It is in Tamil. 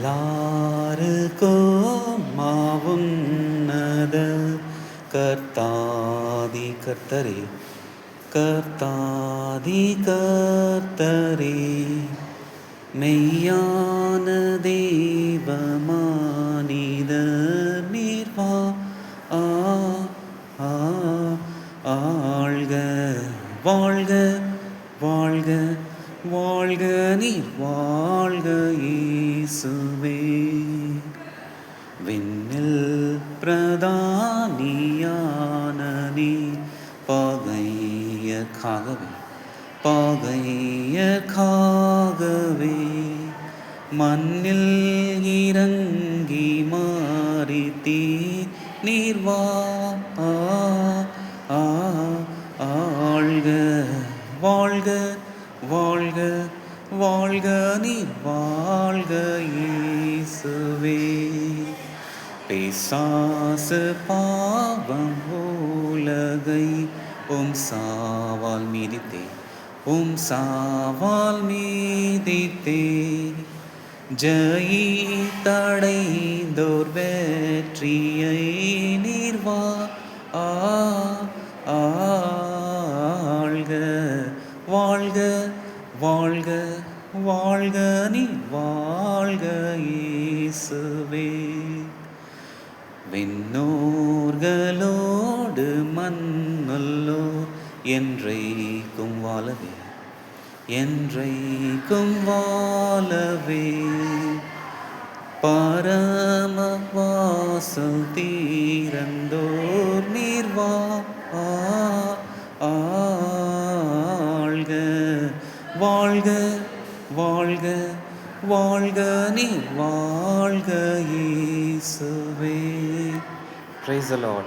எல்லாருக்கும் மாவுன்னத கர்த்தாதி கர்த்தரே கர்த்தாதி கர்த்தரே மெய்யான தெய்வமானித நீர்வா ஆ ஆ ஆழ்க வாழ்க வாழ்க வாழ்க நீர் வாழ்க இயேசுவே விண்ணில் பிரதானியான நீ பகையக்காகவே மண்ணில் இறங்கி மாறித்தீ நீர்வா ஆழ்க வாழ்க வாழ்க வாழ்க நீர் வாழ்க இயேசுவே பிசாசு பாவம் உலகை சாவால் மீதித்தே ஜெயித்தடைந்தோர் வெற்றியை நீர்வா ஆழ்க வாழ்க வாழ்க வாழ்க நீர் வாழ்க இயேசுவே விண்ணோர்களோடு மண்ணுள்ளோ என்றைக்கும் வாழவே பரமவாசல் தீரந்தோர் நீர்வா ஆழ்க வாழ்க வாழ்க வாழ்க நீர் வாழ்க இயேசுவே. Praise the Lord.